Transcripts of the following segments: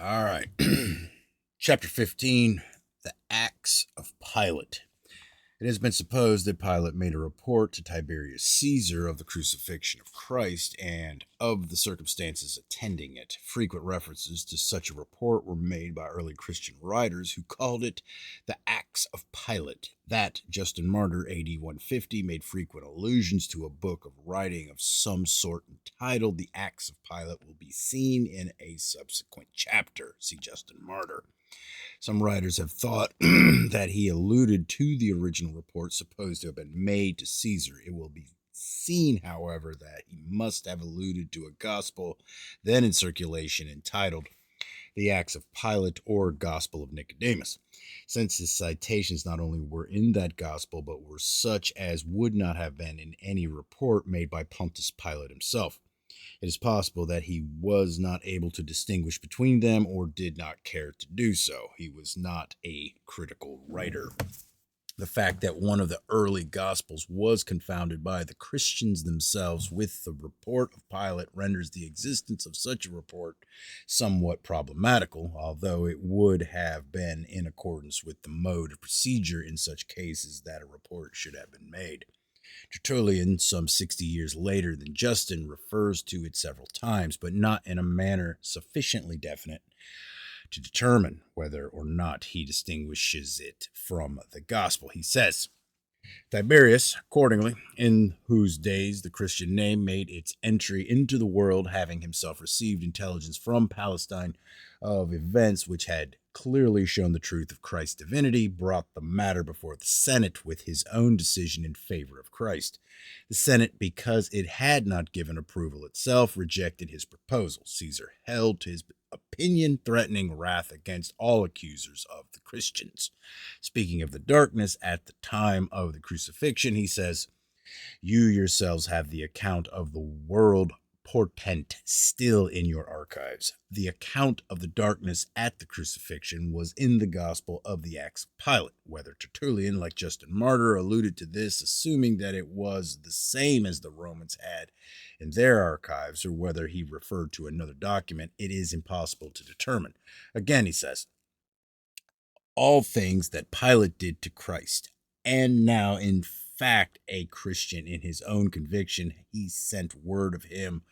All right. Chapter 15, The Acts of Pilate. It has been supposed that Pilate made a report to Tiberius Caesar of the crucifixion of Christ and of the circumstances attending it. Frequent references to such a report were made by early Christian writers who called it the Acts of Pilate. That Justin Martyr, AD 150, made frequent allusions to a book of writing of some sort entitled The Acts of Pilate will be seen in a subsequent chapter. See Justin Martyr. Some writers have thought that he alluded to the original report supposed to have been made to Caesar. It will be seen, however, that he must have alluded to a gospel then in circulation entitled The Acts of Pilate or Gospel of Nicodemus, since his citations not only were in that gospel but were such as would not have been in any report made by Pontius Pilate himself. It is possible that he was not able to distinguish between them or did not care to do so. He was not a critical writer. The fact that one of the early Gospels was confounded by the Christians themselves with the report of Pilate renders the existence of such a report somewhat problematical, although it would have been in accordance with the mode of procedure in such cases that a report should have been made. Tertullian, some 60 years later than Justin, refers to it several times, but not in a manner sufficiently definite to determine whether or not he distinguishes it from the gospel. He says, Tiberius, accordingly, in whose days the Christian name made its entry into the world, having himself received intelligence from Palestine of events which had clearly shown the truth of Christ's divinity, brought the matter before the Senate with his own decision in favor of Christ. The Senate, because it had not given approval itself, rejected his proposal. Caesar held to his opinion, threatening wrath against all accusers of the Christians. Speaking of the darkness at the time of the crucifixion, he says, You yourselves have the account of the world portent still in your archives. The account of the darkness at the crucifixion was in the Gospel of the Acts of Pilate. Whether Tertullian, like Justin Martyr, alluded to this, assuming that it was the same as the Romans had in their archives, or whether he referred to another document, it is impossible to determine. Again, he says, all things that Pilate did to Christ, and now in fact a Christian in his own conviction, he sent word of him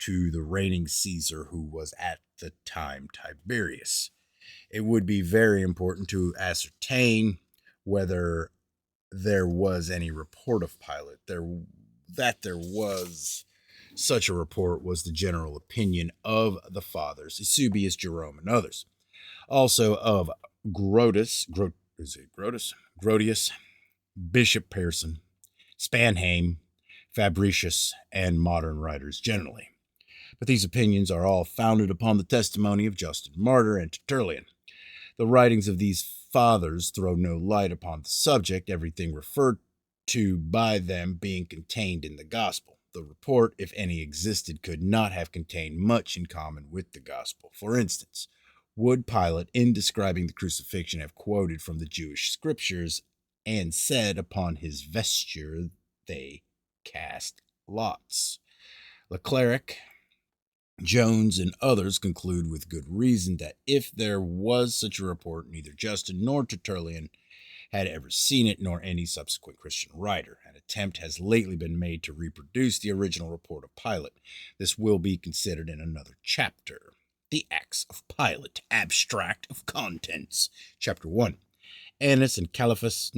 to the reigning Caesar, who was at the time Tiberius. It would be very important to ascertain whether there was any report of Pilate. That there was such a report was the general opinion of the fathers, Eusebius, Jerome, and others. Also of Grotius, Bishop Pearson, Spanheim, Fabricius, and modern writers generally. But these opinions are all founded upon the testimony of Justin Martyr and Tertullian. The writings of these fathers throw no light upon the subject, everything referred to by them being contained in the gospel. The report, if any existed, could not have contained much in common with the gospel. For instance, would Pilate, in describing the crucifixion, have quoted from the Jewish scriptures and said, upon his vesture they cast lots? Leclerc, Jones, and others conclude with good reason that if there was such a report, neither Justin nor Tertullian had ever seen it, nor any subsequent Christian writer. An attempt has lately been made to reproduce the original report of Pilate. This will be considered in another chapter. The Acts of Pilate, Abstract of Contents. Chapter 1. Annas and Caiaphas,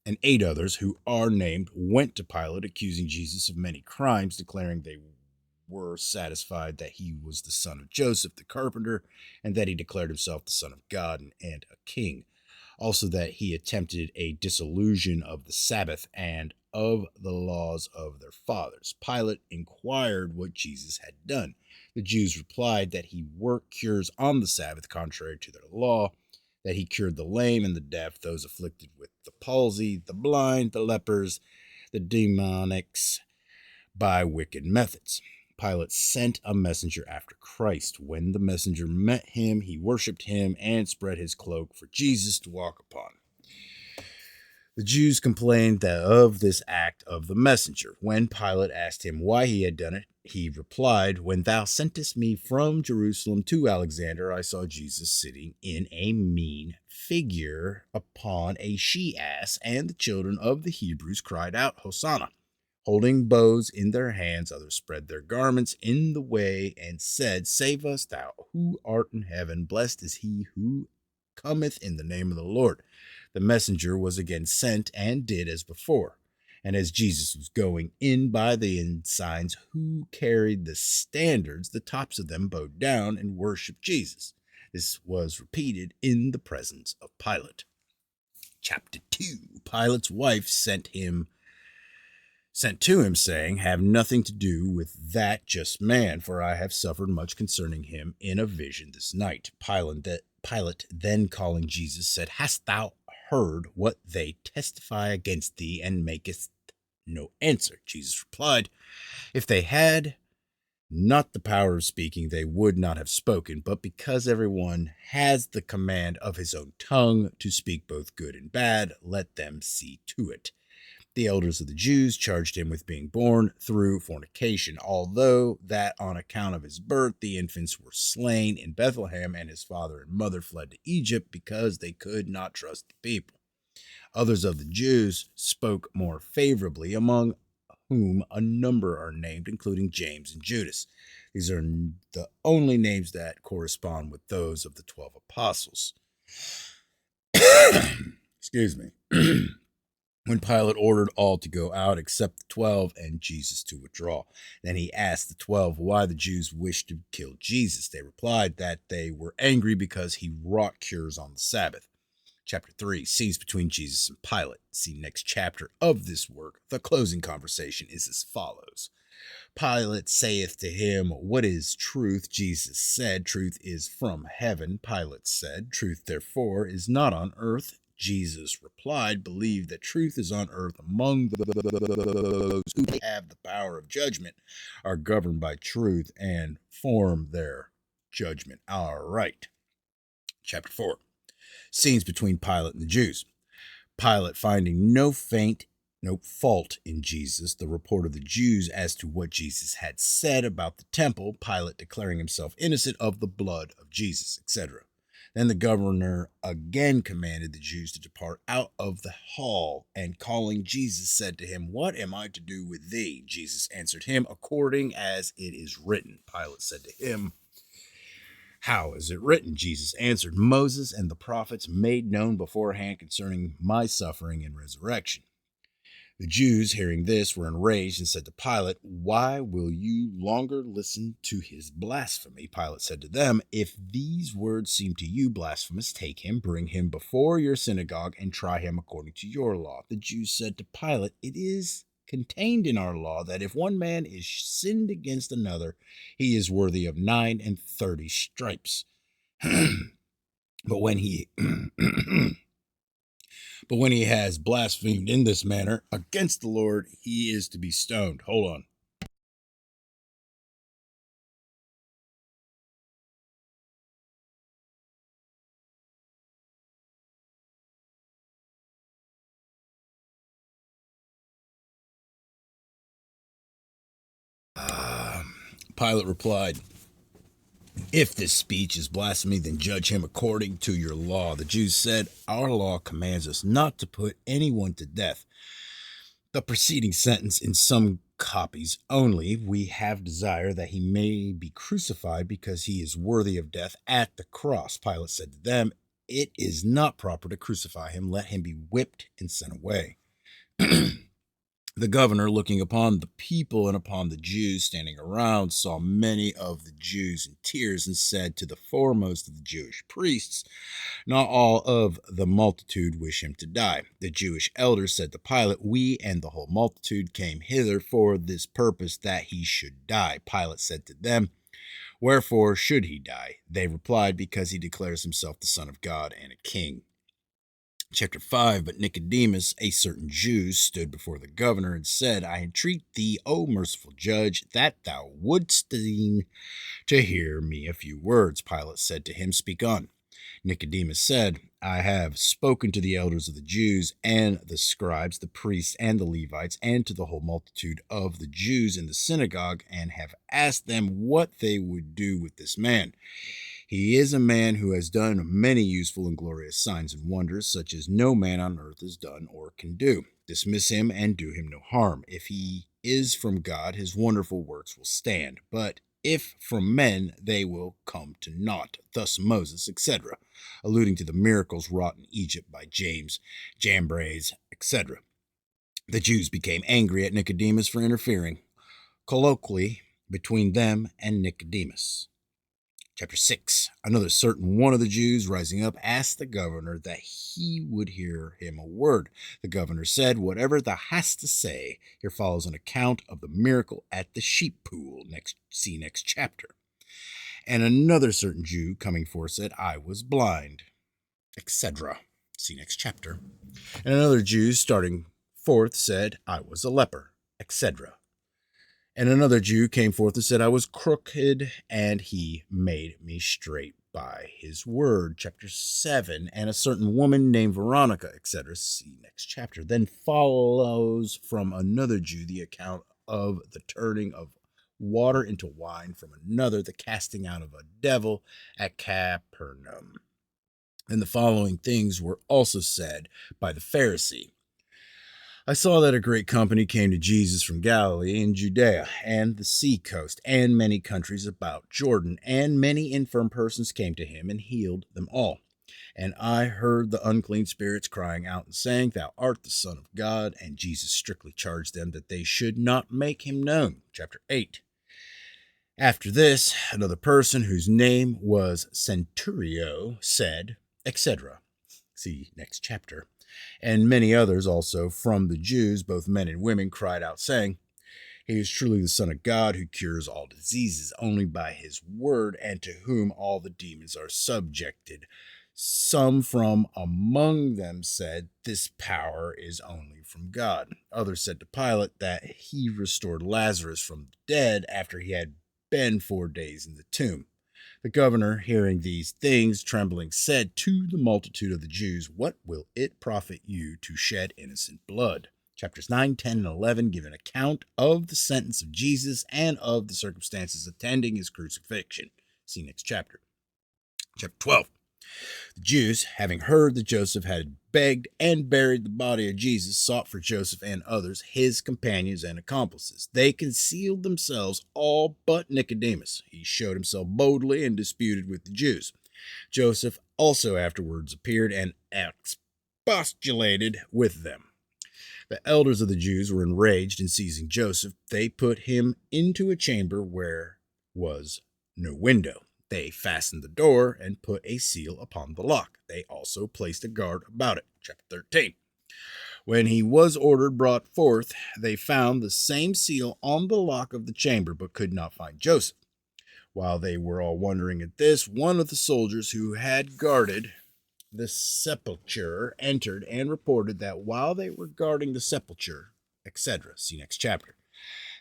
and 8 others who are named went to Pilate, accusing Jesus of many crimes, declaring they were satisfied that he was the son of Joseph the carpenter, and that he declared himself the Son of God and a king. Also that he attempted a dissolution of the Sabbath and of the laws of their fathers. Pilate inquired what Jesus had done. The Jews replied that he worked cures on the Sabbath contrary to their law, that he cured the lame and the deaf, those afflicted with the palsy, the blind, the lepers, the demonics, by wicked methods. Pilate sent a messenger after Christ. When the messenger met him, he worshipped him and spread his cloak for Jesus to walk upon. The Jews complained of this act of the messenger. When Pilate asked him why he had done it, he replied, "When thou sentest me from Jerusalem to Alexander, I saw Jesus sitting in a mean figure upon a she-ass, and the children of the Hebrews cried out, Hosanna, holding bows in their hands. Others spread their garments in the way and said, Save us, thou who art in heaven. Blessed is he who cometh in the name of the Lord." The messenger was again sent and did as before. And as Jesus was going in by the ensigns who carried the standards, the tops of them bowed down and worshipped Jesus. This was repeated in the presence of Pilate. Chapter 2. Pilate's wife sent to him, saying, "Have nothing to do with that just man, for I have suffered much concerning him in a vision this night." Pilate then calling Jesus said, "Hast thou heard what they testify against thee, and makest no answer?" Jesus replied, "If they had not the power of speaking, they would not have spoken, but because everyone has the command of his own tongue to speak both good and bad, let them see to it." The elders of the Jews charged him with being born through fornication, although that on account of his birth the infants were slain in Bethlehem, and his father and mother fled to Egypt because they could not trust the people. Others of the Jews spoke more favorably, among whom a number are named, including James and Judas. These are the only names that correspond with those of the 12 apostles. Excuse me. When Pilate ordered all to go out except the 12 and Jesus to withdraw. Then he asked the 12 why the Jews wished to kill Jesus. They replied that they were angry because he wrought cures on the Sabbath. Chapter 3, scenes between Jesus and Pilate. See next chapter of this work. The closing conversation is as follows. Pilate saith to him, "What is truth?" Jesus said, "Truth is from heaven." Pilate said, "Truth therefore is not on earth." Jesus replied, "Believe that truth is on earth among those who have the power of judgment, are governed by truth, and form their judgment aright." Chapter 4. Scenes between Pilate and the Jews. Pilate, finding no fault in Jesus, the report of the Jews as to what Jesus had said about the temple, Pilate declaring himself innocent of the blood of Jesus, etc. Then the governor again commanded the Jews to depart out of the hall, and calling Jesus said to him, "What am I to do with thee?" Jesus answered him, "According as it is written." Pilate said to him, "How is it written?" Jesus answered, "Moses and the prophets made known beforehand concerning my suffering and resurrection." The Jews, hearing this, were enraged and said to Pilate, "Why will you longer listen to his blasphemy?" Pilate said to them, "If these words seem to you blasphemous, take him, bring him before your synagogue, and try him according to your law." The Jews said to Pilate, "It is contained in our law that if one man is sinned against another, he is worthy of 39 stripes. But when he But when he has blasphemed in this manner against the Lord, he is to be stoned. Hold on. Pilate replied, "If this speech is blasphemy, then judge him according to your law." The Jews said, "Our law commands us not to put anyone to death. The preceding sentence in some copies only, we have desire that he may be crucified because he is worthy of death at the cross." Pilate said to them, "It is not proper to crucify him. Let him be whipped and sent away." The governor, looking upon the people and upon the Jews standing around, saw many of the Jews in tears, and said to the foremost of the Jewish priests, "Not all of the multitude wish him to die." The Jewish elders said to Pilate, "We and the whole multitude came hither for this purpose, that he should die." Pilate said to them, "Wherefore should he die?" They replied, "Because he declares himself the Son of God and a king." Chapter 5. But Nicodemus, a certain Jew, stood before the governor and said, "I entreat thee, O merciful judge, that thou wouldst deign to hear me a few words." Pilate said to him, "Speak on." Nicodemus said, I have spoken to the elders of the Jews and the scribes, the priests and the Levites, and to the whole multitude of the Jews in the synagogue, and have asked them what they would do with this man. He is a man who has done many useful and glorious signs and wonders, such as no man on earth has done or can do. Dismiss him and do him no harm. If he is from God, his wonderful works will stand. But if from men, they will come to naught. Thus Moses, etc., alluding to the miracles wrought in Egypt by James, Jambres, etc. The Jews became angry at Nicodemus for interfering, colloquially, between them and Nicodemus. Chapter 6. Another certain one of the Jews, rising up, asked the governor that he would hear him a word. The governor said, Whatever thou hast to say. Here follows an account of the miracle at the sheep pool. See next chapter. And another certain Jew coming forth said, I was blind, etc. See next chapter. And another Jew starting forth said, I was a leper, etc. And another Jew came forth and said, I was crooked, and he made me straight by his word. Chapter 7. And a certain woman named Veronica, etc. See next chapter. Then follows from another Jew the account of the turning of water into wine, from another the casting out of a devil at Capernaum. And the following things were also said by the Pharisee. I saw that a great company came to Jesus from Galilee and Judea and the sea coast and many countries about Jordan, and many infirm persons came to him and healed them all. And I heard the unclean spirits crying out and saying, Thou art the Son of God. And Jesus strictly charged them that they should not make him known. Chapter 8. After this, another person whose name was Centurio said, etc. See next chapter. And many others also from the Jews, both men and women, cried out, saying, He is truly the Son of God, who cures all diseases only by his word, and to whom all the demons are subjected. Some from among them said, This power is only from God. Others said to Pilate that he restored Lazarus from the dead after he had been 4 days in the tomb. The governor, hearing these things, trembling, said to the multitude of the Jews, What will it profit you to shed innocent blood? Chapters 9, 10, and 11 give an account of the sentence of Jesus and of the circumstances attending his crucifixion. See next chapter. Chapter 12. The Jews, having heard that Joseph had begged and buried the body of Jesus, sought for Joseph and others, his companions and accomplices. They concealed themselves, all but Nicodemus. He showed himself boldly and disputed with the Jews. Joseph also afterwards appeared and expostulated with them. The elders of the Jews were enraged, and seizing Joseph, they put him into a chamber where was no window. They fastened the door and put a seal upon the lock. They also placed a guard about it. Chapter 13. When he was ordered brought forth, they found the same seal on the lock of the chamber, but could not find Joseph. While they were all wondering at this, one of the soldiers who had guarded the sepulchre entered and reported that while they were guarding the sepulchre, etc. See next chapter.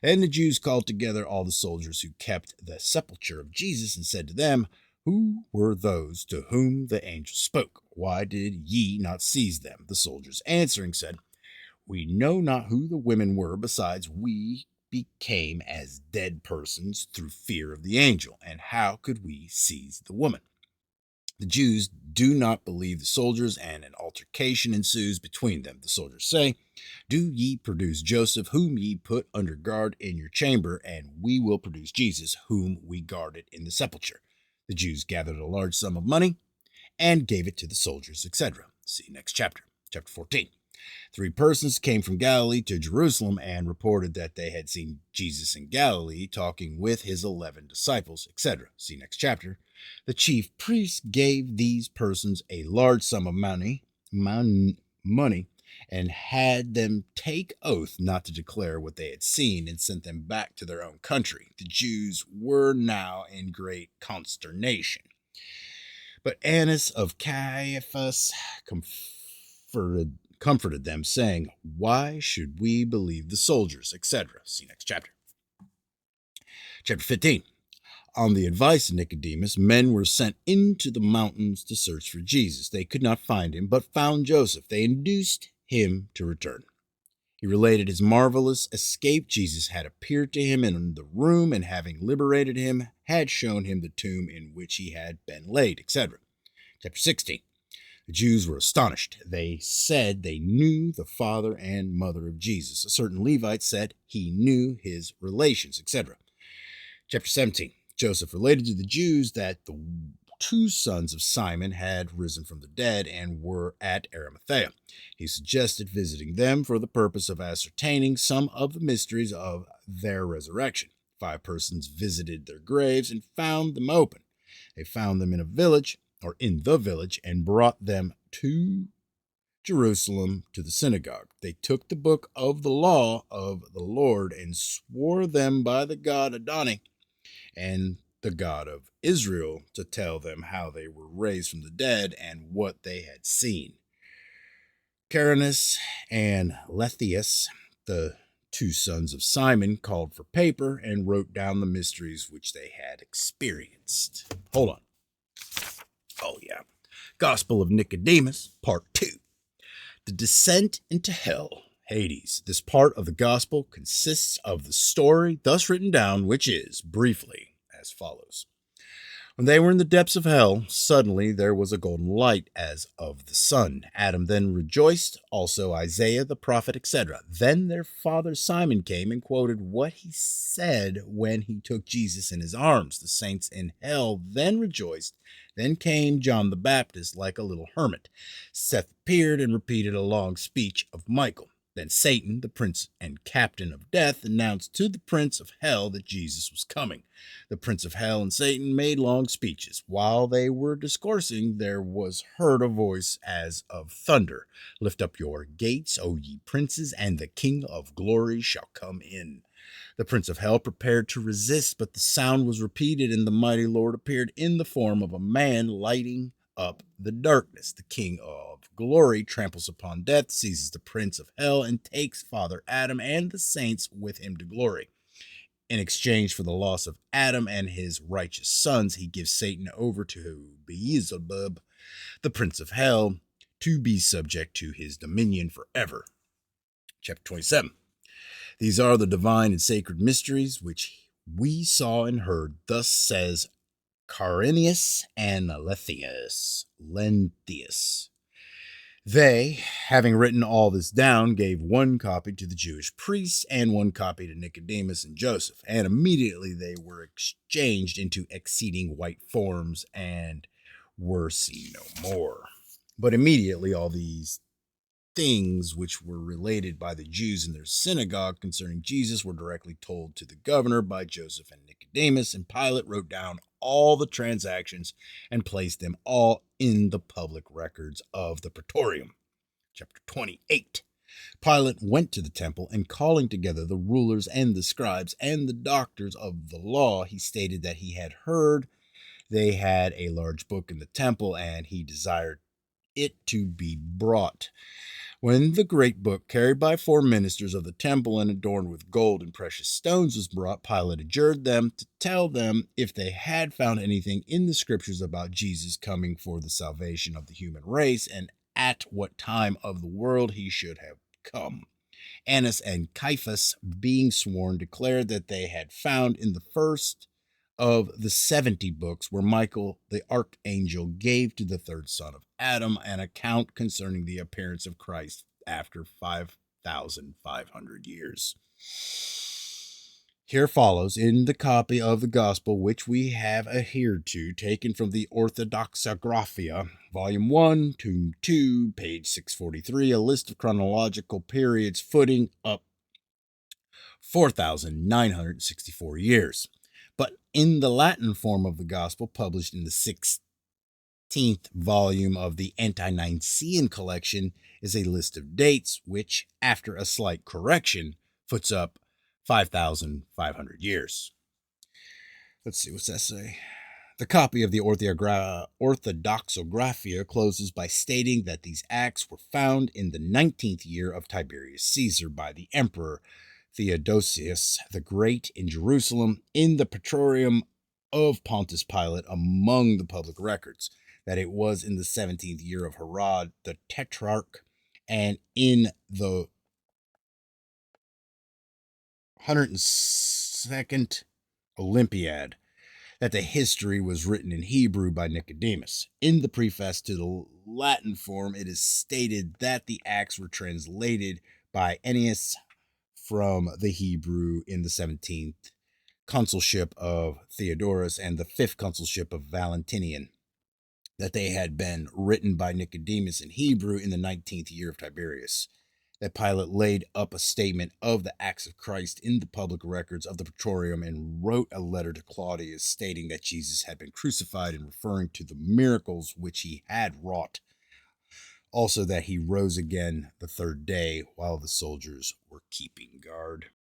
And the Jews called together all the soldiers who kept the sepulchre of Jesus and said to them, Who were those to whom the angel spoke? Why did ye not seize them? The soldiers answering said, We know not who the women were, besides we became as dead persons through fear of the angel. And how could we seize the woman? The Jews do not believe the soldiers, and an altercation ensues between them. The soldiers say, Do ye produce Joseph, whom ye put under guard in your chamber, and we will produce Jesus, whom we guarded in the sepulchre. The Jews gathered a large sum of money and gave it to the soldiers, etc. See next chapter. Chapter 14. 3 persons came from Galilee to Jerusalem and reported that they had seen Jesus in Galilee talking with his 11 disciples, etc. See next chapter. The chief priests gave these persons a large sum of money, and had them take oath not to declare what they had seen, and sent them back to their own country. The Jews were now in great consternation. But Annas of Caiaphas comforted them, saying, Why should we believe the soldiers, etc. See next chapter. Chapter 15. On the advice of Nicodemus, men were sent into the mountains to search for Jesus. They could not find him, but found Joseph. They induced him to return. He related his marvelous escape. Jesus had appeared to him in the room, and having liberated him, had shown him the tomb in which he had been laid, etc. Chapter 16. The Jews were astonished. They said they knew the father and mother of Jesus. A certain Levite said he knew his relations, etc. Chapter 17. Joseph related to the Jews that the two sons of Simon had risen from the dead and were at Arimathea. He suggested visiting them for the purpose of ascertaining some of the mysteries of their resurrection. 5 persons visited their graves and found them open. They found them in the village, and brought them to Jerusalem to the synagogue. They took the book of the law of the Lord and swore them by the God Adonai and the God of Israel to tell them how they were raised from the dead and what they had seen. Caranus and Lethius, the 2 sons of Simon, called for paper and wrote down the mysteries which they had experienced. Hold on. Oh, yeah. Gospel of Nicodemus, Part 2. The descent into hell, Hades. This part of the gospel consists of the story thus written down, which is, briefly, as follows. When they were in the depths of hell, suddenly there was a golden light as of the sun. Adam then rejoiced, also Isaiah the prophet, etc. Then their father Simon came and quoted what he said when he took Jesus in his arms. The saints in hell then rejoiced. Then came John the Baptist like a little hermit. Seth appeared and repeated a long speech of Michael. Then Satan, the prince and captain of death, announced to the prince of hell that Jesus was coming. The prince of hell and Satan made long speeches. While they were discoursing, there was heard a voice as of thunder. Lift up your gates, O ye princes, and the King of glory shall come in. The prince of hell prepared to resist, but the sound was repeated, and the mighty Lord appeared in the form of a man lighting up the darkness. The King of glory tramples upon death, seizes the prince of hell, and takes Father Adam and the saints with him to glory. In exchange for the loss of Adam and his righteous sons, he gives Satan over to Beelzebub, the prince of hell, to be subject to his dominion forever. Chapter 27. These are the divine and sacred mysteries which we saw and heard. Thus says Carinius and Lenthius. They, having written all this down, gave 1 copy to the Jewish priests and 1 copy to Nicodemus and Joseph, and immediately they were exchanged into exceeding white forms and were seen no more. But immediately all these things which were related by the Jews in their synagogue concerning Jesus were directly told to the governor by Joseph and Nicodemus, and Pilate wrote down all the transactions and placed them all in the public records of the Praetorium. Chapter 28. Pilate went to the temple, and calling together the rulers and the scribes and the doctors of the law, he stated that he had heard they had a large book in the temple, and he desired it to be brought. When the great book, carried by 4 ministers of the temple and adorned with gold and precious stones, was brought, Pilate adjured them to tell them if they had found anything in the scriptures about Jesus coming for the salvation of the human race, and at what time of the world he should have come. Annas and Caiaphas, being sworn, declared that they had found in the first of the 70 books where Michael the archangel gave to the 3rd son of Adam an account concerning the appearance of Christ after 5,500 years. Here follows, in the copy of the Gospel which we have adhered to, taken from the Orthodoxographia, Volume 1, Tome 2, page 643, a list of chronological periods footing up 4,964 years. But in the Latin form of the Gospel, published in the 16th volume of the Ante-Nicene collection, is a list of dates which, after a slight correction, foots up 5,500 years. Let's see, what's that say? The copy of the Orthodoxographia closes by stating that these acts were found in the 19th year of Tiberius Caesar by the Emperor Theodosius the Great in Jerusalem, in the Praetorium of Pontius Pilate among the public records, that it was in the 17th year of Herod the Tetrarch, and in the 102nd Olympiad, that the history was written in Hebrew by Nicodemus. In the preface to the Latin form, it is stated that the Acts were translated by Ennius from the Hebrew in the 17th consulship of Theodorus and the 5th consulship of Valentinian, that they had been written by Nicodemus in Hebrew in the 19th year of Tiberius, that Pilate laid up a statement of the acts of Christ in the public records of the Praetorium and wrote a letter to Claudius stating that Jesus had been crucified and referring to the miracles which he had wrought. Also, that he rose again the third day while the soldiers were keeping guard.